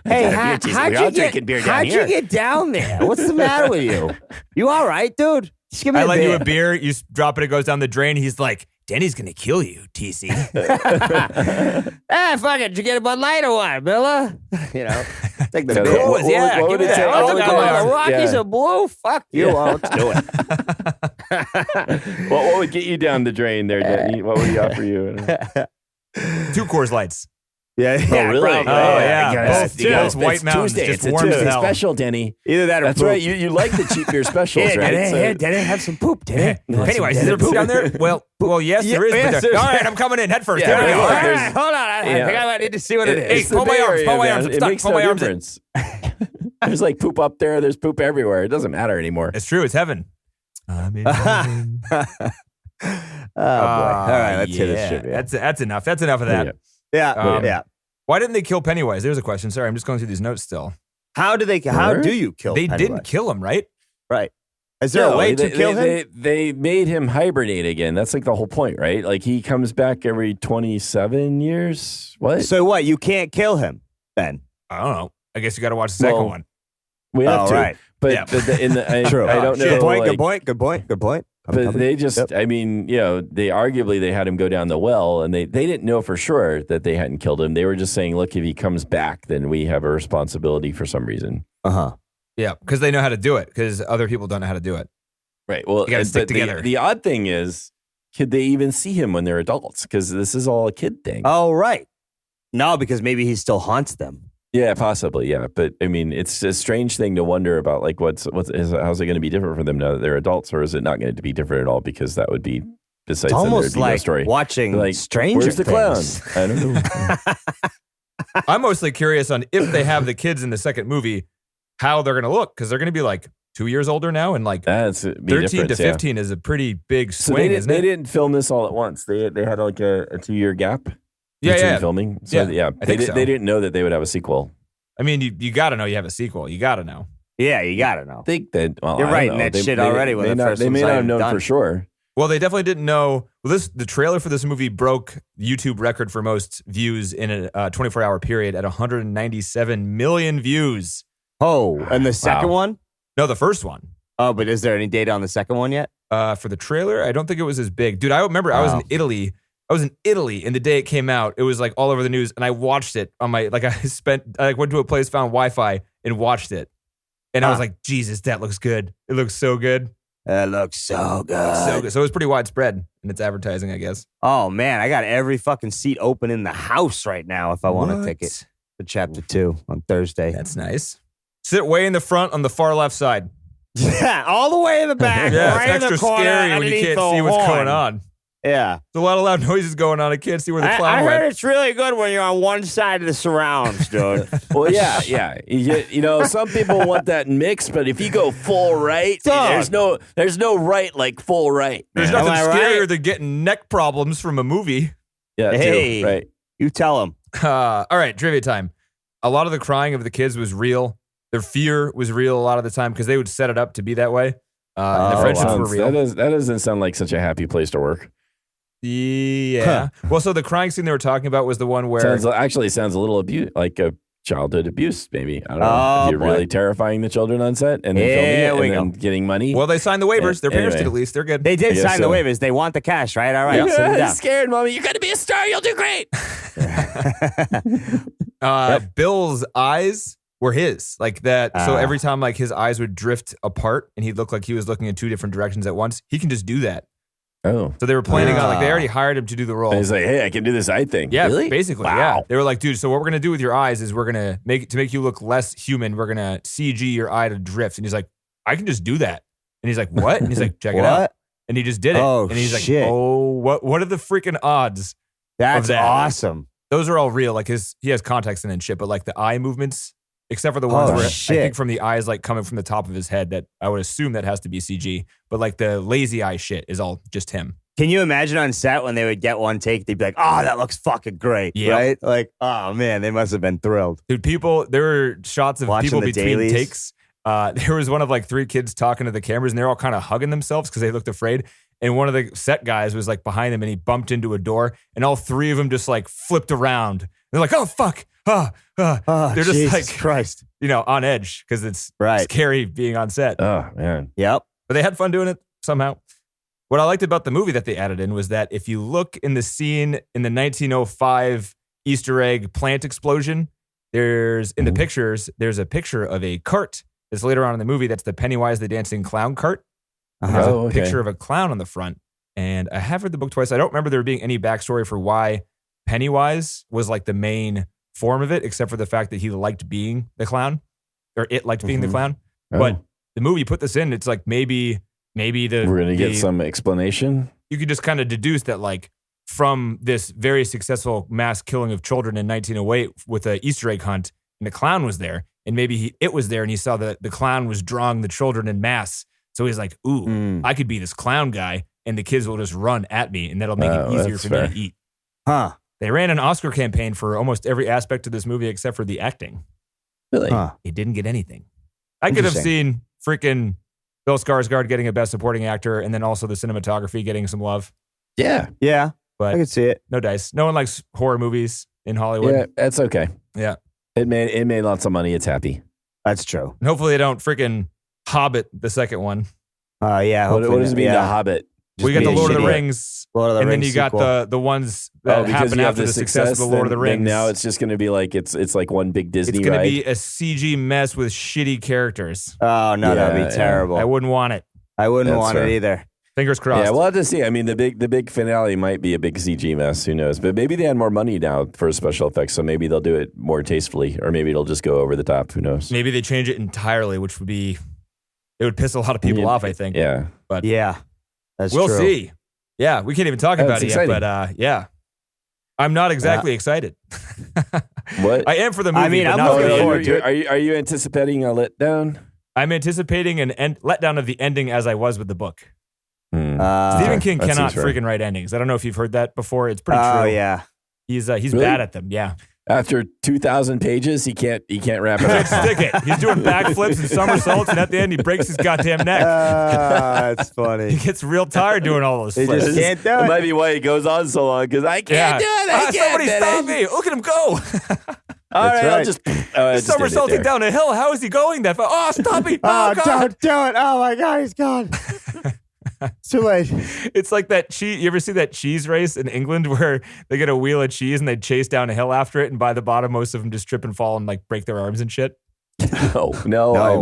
I Hey, got a beer, TC. how'd We're all you drinking beer get? down How'd here. you get down there? What's the matter with you? You all right, dude? Just give me I a lend beer. you a beer, you drop it, it goes down the drain. He's like, Danny's going to kill you, TC. Fuck it. Did you get a Bud Light or what, Miller? Take the Yeah, beer. Cool. Yeah, what give would me it that. take? I'll What look would at it my take? arm. Rockies Yeah. are blue. Fuck you. Let's do it. What would get you down the drain there, Danny? What would he offer you? 2 Coors Lights. Yeah, really? probably. Oh, yeah. You gotta- Both you gotta- Joe's White it's Mountains, Tuesday. just It's a warm as Tuesday hell. special, Denny. Either that or That's poop. right. You like the cheap beer specials, right? Did it have some poop? Did it? Pennywise, is there poop down there? Well, yes, there is. yes, But there's- all right, I'm coming in head first. Yeah, Here we right, go. look, All there's- right. Hold on. I think I need to see what it is. Hey, It's the pull my Bay arms, Area, pull my man. arms. I'm It stuck. makes Pull no my arms in. difference. There's like poop up there. There's poop everywhere. It doesn't matter anymore. It's true. It's heaven. I'm in heaven. Oh, boy. All right, let's hear this yeah. trivia. That's enough. That's enough of that. Yeah, Yeah. Why didn't they kill Pennywise? There's a question. Sorry, I'm just going through these notes still. How do you kill They Pennywise? didn't kill him, right? Right. Is there a way to kill him? They made him hibernate again. That's like the whole point, right? Like he comes back every 27 years. What? So what? You can't kill him then? I don't know. I guess you got to watch the second one. We have to. Right. But, Yeah. but I True. don't know. Good point. like- Good point. But they just, I mean, they arguably they had him go down the well, and they didn't know for sure that they hadn't killed him. They were just saying, look, if he comes back, then we have a responsibility for some reason. Yeah, because they know how to do it. Because other people don't know how to do it. Right. Well, You gotta stick but together. The odd thing is, could they even see him when they're adults? Because this is all a kid thing. Oh, right. No, because maybe he still haunts them. Yeah, possibly. Yeah, but I mean, it's a strange thing to wonder about. Like, how's it going to be different for them now that they're adults, or is it not going to be different at all? Because that would be besides It's almost their like story. watching Like, Stranger where's the clown? Things. I don't know. I'm mostly curious on if they have the kids in the second movie, how they're going to look, because they're going to be like 2 years older now, and like That's 13 to 15 is a pretty big swing, isn't they it? didn't film this all at once. They had like a 2-year gap Yeah, between yeah. filming. So Yeah, I think so. They didn't know that they would have a sequel. I mean, you got to know you have a sequel. You got to know. Yeah, you got to know. I think that You're I don't writing know. that shit already when the first They may one's not have even known done. for sure. Well, they definitely didn't know. Well, the trailer for this movie broke YouTube record for most views in a 24-hour period at 197 million views. Oh, and the second one? No, the first one. Oh, but is there any data on the second one yet? For the trailer, I don't think it was as big. Dude, I remember I was in Italy. And the day it came out, it was like all over the news, and I watched it on my, like I went to a place, found Wi-Fi, and watched it. And I was like, Jesus, that looks good. It looks so good. That looks so good. So good. So it was pretty widespread in its advertising, I guess. Oh, man, I got every fucking seat open in the house right now if I want a What? ticket for Chapter 2 on Thursday. That's nice. Sit way in the front on the far left side. Yeah, all the way in the back, Yeah, right it's in the extra corner, scary when you underneath can't the see what's horn. going on. Yeah. There's a lot of loud noises going on. I can't see where the I clown heard went. it's really good when you're on one side of the surrounds, dude. Well, yeah. You know, some people want that mix, but if you go full right, Dog. there's no right like full right. There's Am nothing I scarier right? than getting neck problems from a movie. Yeah, Hey. too. Right. You tell them. All right, trivia time. A lot of the crying of the kids was real. Their fear was real a lot of the time because they would set it up to be that way. And the friendships were real. That doesn't sound like such a happy place to work. Yeah. Well, so the crying scene they were talking about was the one where Sounds a little like a childhood abuse, maybe. I don't know. Oh, If you're boy. really terrifying the children on set and then Here filming we it and go. then getting money. well, they signed the waivers. Their parents Anyway. did at least. They're good. They I did guess sign the so. waivers. They want the cash, right? All right. Yeah, sit I'm down. scared, mommy. You're gonna be a star. You'll do great. Bill's eyes were his, like that. So Ah. every time like his eyes would drift apart and he'd look like he was looking in two different directions at once, he can just do that. Oh, So they were planning on like they already hired him to do the role. and he's like, hey, I can do this eye thing. Yeah, Really? basically, Wow. yeah. They were like, dude, so what we're gonna do with your eyes is we're gonna make you look less human. We're gonna CG your eye to drift. And he's like, I can just do that. And he's like, what? And he's like, check it out. What? And he just did it. Oh, and he's shit. like, oh, what are the freaking odds? That's that. awesome. Those are all real. Like he has context in and shit, but like the eye movements, except for the ones Oh, where shit. I think from the eyes like coming from the top of his head, that I would assume that has to be CG. But like the lazy eye shit is all just him. Can you imagine on set when they would get one take, they'd be like, oh, that looks fucking great. Yep. Right? Like, oh, man, they must have been thrilled. Dude, there were shots of Watching people the between dailies. takes. There was one of like three kids talking to the cameras and they're all kind of hugging themselves because they looked afraid. And one of the set guys was like behind them and he bumped into a door and all three of them just like flipped around. They're like, oh, fuck. Oh, They're just Jesus like, Christ. on edge because it's Right. scary being on set. Oh man. Yep. But they had fun doing it somehow. What I liked about the movie that they added in was that if you look in the scene in the 1905 Easter egg plant explosion, there's in the pictures, there's a picture of a cart that's later on in the movie. That's the Pennywise the Dancing Clown cart. And there's Oh, a okay. picture of a clown on the front. And I have read the book twice. I don't remember there being any backstory for why Pennywise was like the main form of it, except for the fact that he liked being the clown, or it liked being the clown. Oh. But the movie put this in. It's like maybe the We're gonna get some explanation. you could just kind of deduce that like from this very successful mass killing of children in 1908 with an Easter egg hunt, and the clown was there, and maybe it was there, and he saw that the clown was drawing the children in mass. So he's like, ooh, I could be this clown guy, and the kids will just run at me, and that'll make it easier that's for fair. me to eat. Huh. They ran an Oscar campaign for almost every aspect of this movie except for the acting. Really? Huh. It didn't get anything. I could have seen freaking Bill Skarsgård getting a Best Supporting Actor, and then also the cinematography getting some love. Yeah. Yeah. But I could see it. no dice. No one likes horror movies in Hollywood. Yeah, that's okay. Yeah. It made lots of money. It's happy. That's true. And hopefully they don't freaking Hobbit the second one. Yeah. What hopefully does it mean, yeah. The Hobbit? We got the being Lord of the shitty. Rings. Lord of the and then Rings you got sequel. the ones that happen you have after the success of the Lord of the then Rings. now it's just going to be like it's like one big Disney It's going to ride. be a CG mess with shitty characters. Oh, no, that'd Yeah, be terrible. I wouldn't want it. I wouldn't That's want fair. it either. Fingers crossed. Yeah, we'll have to see. I mean, the big finale might be a big CG mess. Who knows? But maybe they had more money now for special effects, so maybe they'll do it more tastefully, or maybe it'll just go over the top. Who knows? Maybe they change it entirely, which would piss a lot of people off, I think. Yeah. But Yeah. That's we'll true. see. Yeah, we can't even talk about it exciting. yet, but yeah. I'm not exactly excited. What? I am for the movie. I mean, but I'm not looking for the forward movie. to it. Are you anticipating a letdown? I'm anticipating an letdown of the ending as I was with the book. Hmm. Stephen King that cannot seems fair. freaking write endings. I don't know if you've heard that before. It's pretty true. Oh, yeah. He's Really? bad at them. Yeah. After 2,000 pages, he can't wrap it up. Stick it. He's doing backflips and somersaults, and at the end, he breaks his goddamn neck. That's funny. He gets real tired doing all those He flips. just can't do It it. might be why he goes on so long, because I can't do it. I can't Somebody do it. stop me. Look at him go. All right, I'll right. just Somersaulting down a hill. How is he going that far? Oh, stop me. Oh, Oh, God. don't do it. Oh, my God, he's gone. It's too late. It's like that cheese. You ever see that cheese race in England where they get a wheel of cheese and they chase down a hill after it, and by the bottom, most of them just trip and fall and like break their arms and shit? No, I've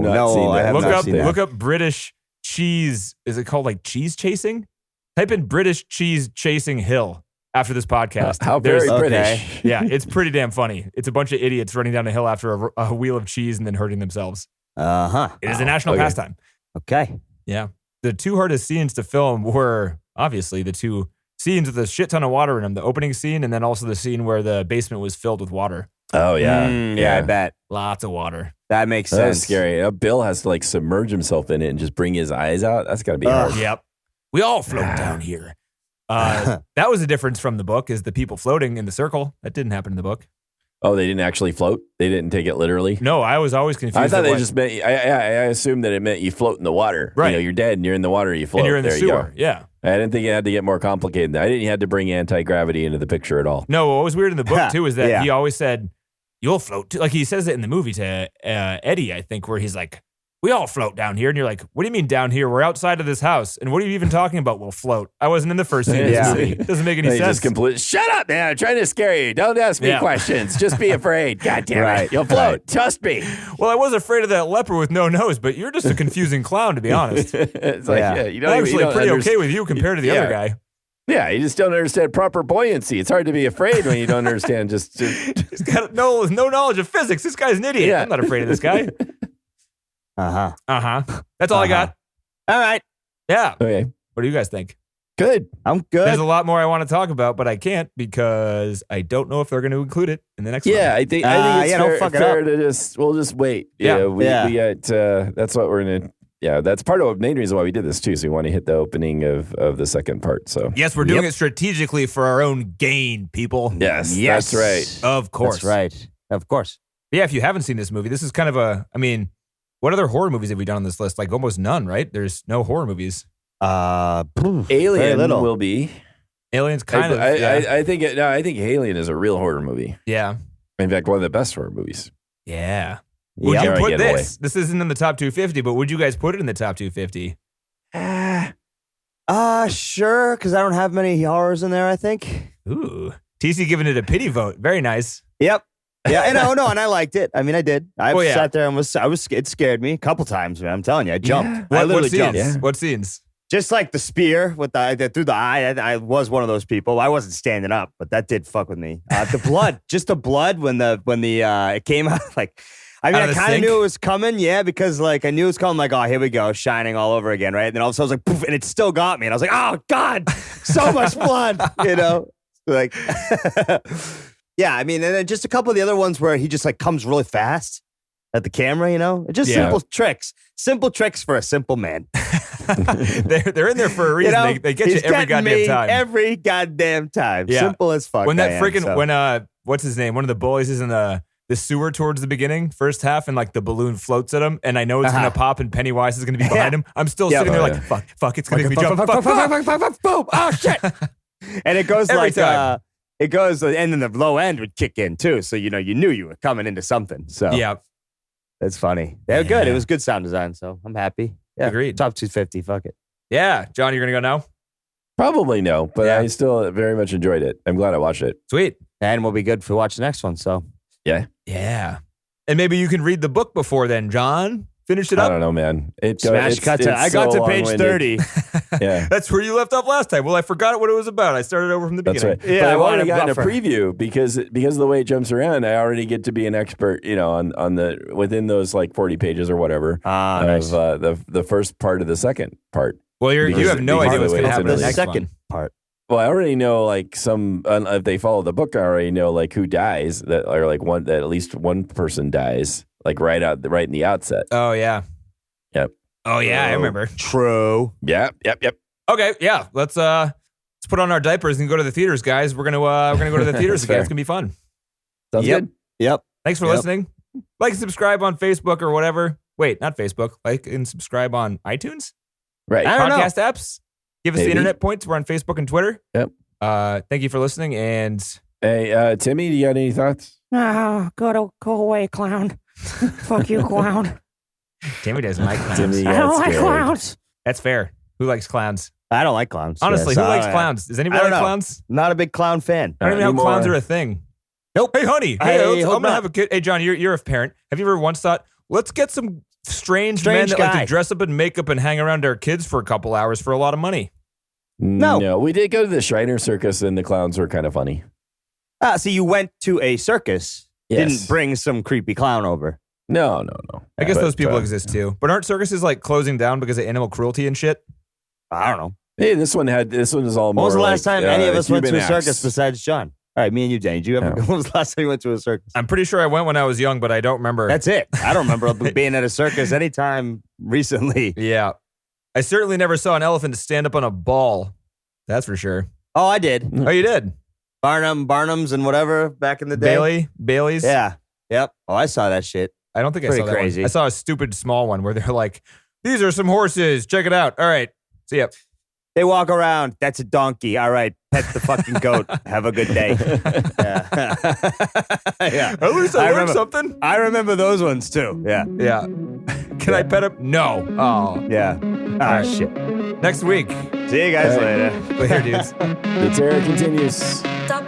not seen I that. have not seen that. Look up British cheese. Is it called like cheese chasing? Type in British cheese chasing hill after this podcast. How very There's- British. Yeah, it's pretty damn funny. It's a bunch of idiots running down a hill after a wheel of cheese and then hurting themselves. Uh-huh. It is a national okay. pastime. Okay. Yeah. The two hardest scenes to film were obviously the two scenes with a shit ton of water in them. The opening scene and then also the scene where the basement was filled with water. Oh, yeah. Yeah, I bet. Lots of water. That makes That's sense. scary. Bill has to like submerge himself in it and just bring his eyes out. That's got to be hard. Yep. We all float down here. That was a difference from the book, is the people floating in the circle. That didn't happen in the book. Oh, they didn't actually float? They didn't take it literally? No, I was always confused. I thought at they what- just meant, I assumed that it meant you float in the water. Right. You know, you're dead and you're in the water, you float. and you're in the there you sewer. go. Yeah. I didn't think it had to get more complicated than that. I didn't have to bring anti-gravity into the picture at all. No, what was weird in the book too is that Yeah. he always said, "You'll float." Too. Like he says it in the movie to Eddie, I think, where he's like, "We all float down here," and you're like, "What do you mean down here? We're outside of this house, and what are you even talking about? We'll float." I wasn't in the first scene. Of this Yeah. movie. It doesn't make any They sense. just shut up, man. I'm trying to scare you. Don't ask me Yeah. questions. Just be afraid. God damn Right. it. You'll float. Right. Trust me. Well, I was afraid of that leper with no nose, but you're just a confusing clown, to be honest. It's like, Yeah. yeah, you I'm don't even- actually you don't pretty underst- okay with you compared to the other guy. Yeah, you just don't understand proper buoyancy. It's hard to be afraid when you don't understand just He's got no knowledge of physics. This guy's an idiot. Yeah. I'm not afraid of this guy. Uh-huh. That's all I got. All right. Yeah. Okay. What do you guys think? Good. I'm good. There's a lot more I want to talk about, but I can't because I don't know if they're going to include it in the next one. Yeah, I think it's yeah, don't fair, fuck it fair up. to we'll just wait. Yeah. We Yeah. got that's what we're gonna. Yeah, that's part of the main reason why we did this too. So we want to hit the opening of the second part. So Yes, we're doing it strategically for our own gain, people. yes, Yes. that's right. Of course. That's right. Of course. Yeah, if you haven't seen this movie, this is kind of what other horror movies have we done on this list? Like almost none, right? There's no horror movies. Very Alien little. will be. Aliens kind of. Yeah. I think I think Alien is a real horror movie. Yeah. In fact, one of the best horror movies. Yeah. Would Yep. you Alright, put get this? This isn't in the top 250, but would you guys put it in the top 250? Sure, because I don't have many horrors in there, I think. Ooh. TC giving it a pity vote. Very nice. Yep. Yeah, and and I liked it. I mean, I did. I yeah. sat there and it scared me a couple times, man. I'm telling you, I jumped. Yeah. I What literally scenes? jumped. Yeah. What scenes? Just like the spear with the through the eye. I was one of those people. I wasn't standing up, but that did fuck with me. The blood, just the blood when it came out. Like, I mean, Out of I the kind of sink? knew it was coming, yeah, because like I knew it was coming. Like, oh, here we go, shining all over again, right? And then all of a sudden, I was like, poof, and it still got me, and I was like, oh God, so much blood, like. Yeah, I mean, and then just a couple of the other ones where he just like comes really fast at the camera, Just Yeah. simple tricks for a simple man. They're in there for a reason. They get you he's every getting goddamn me time. Every goddamn time. Yeah. Simple as fuck. When that I am, freaking so. when what's his name? One of the bullies is in the sewer towards the beginning, first half, and like the balloon floats at him, and I know it's gonna pop, and Pennywise is gonna be behind him. I'm still sitting there like, fuck, it's gonna make me jump. Fuck, boom, oh shit. And it goes Every like time. and then the low end would kick in too, so you knew you were coming into something. So Yeah, that's funny. They're good. It Yeah. was good sound design, so I'm happy. Yeah, Agreed. Top 250. Fuck it. yeah. John, you're gonna go now. Probably no, but Yeah. I still very much enjoyed it. I'm glad I watched it. Sweet. And we'll be good for watch the next one. So Yeah. Yeah. And maybe you can read the book before then, John. Finish it I up. don't know, man. smash cut to. I got to page 30. Yeah. That's where you left off last time. Well, I forgot what it was about. I started over from the That's beginning. right. Yeah, but I I've wanted already a gotten a buffer. preview because of the way it jumps around. I already get to be an expert, on the within those like 40 pages or whatever Nice. of the first part of the second part. Well, you have no idea what's going to happen in the next second one. part. Well, I already know like if they follow the book, I already know like who dies, that or like that at least one person dies, like right in the outset. Oh yeah. Yep. Oh yeah, I remember. True. Yep. Okay, yeah. Let's put on our diapers and go to the theaters, guys. We're gonna go to the theaters again. fair. It's gonna be fun. Sounds good. Yep. Thanks for listening. Like and subscribe on Facebook or whatever. Wait, not Facebook. Like and subscribe on iTunes. Right. I don't know. Podcast apps. Give us the Maybe. internet points. We're on Facebook and Twitter. Yep. Thank you for listening. And Hey, Timmy, do you got any thoughts? Oh, go away, clown. Fuck you, clown. Timmy doesn't like clowns. Timmy I don't got like scared. clowns. That's fair. Who likes clowns? I don't like clowns. Honestly, so who likes I- clowns? Does anybody I like don't know. clowns? Not a big clown fan. I don't even know Anymore. how clowns are a thing. Nope. Hey, honey. I Hey, I'm hope gonna not. have a kid. Hey, John, you're a parent. Have you ever once thought, let's get some strange men that like guy. to dress up in makeup and hang around our kids for a couple hours for a lot of money? No. We did go to the Shriner Circus, and the clowns were kind of funny. So you went to a circus, Yes. didn't bring some creepy clown over. No. I guess But, those people exist too. But aren't circuses like closing down because of animal cruelty and shit? I don't know. Hey, this one is all more. When was the last like, time any of us went to a human circus acts. besides John? All right, me and you, Danny. Did you ever? Yeah. When was the last time you went to a circus? I'm pretty sure I went when I was young, but I don't remember. That's it. I don't remember being at a circus anytime recently. Yeah. I certainly never saw an elephant stand up on a ball. That's for sure. Oh, I did. Oh, you did? Barnum's and whatever back in the day. Bailey's? Yeah. Yep. Oh, I saw that shit. I don't think I Pretty saw that crazy. one. I saw a stupid small one where they're like, these are some horses. Check it out. All right. See ya. They walk around. That's a donkey. All right. Pet the fucking goat. Have a good day. Yeah. Yeah. At least I learned remember, something. I remember those ones too. Yeah. Yeah. Can I pet him? No. Oh. Yeah. Ah, right. shit. Next week. See you guys All right. later. Later, dudes. The terror continues. Stop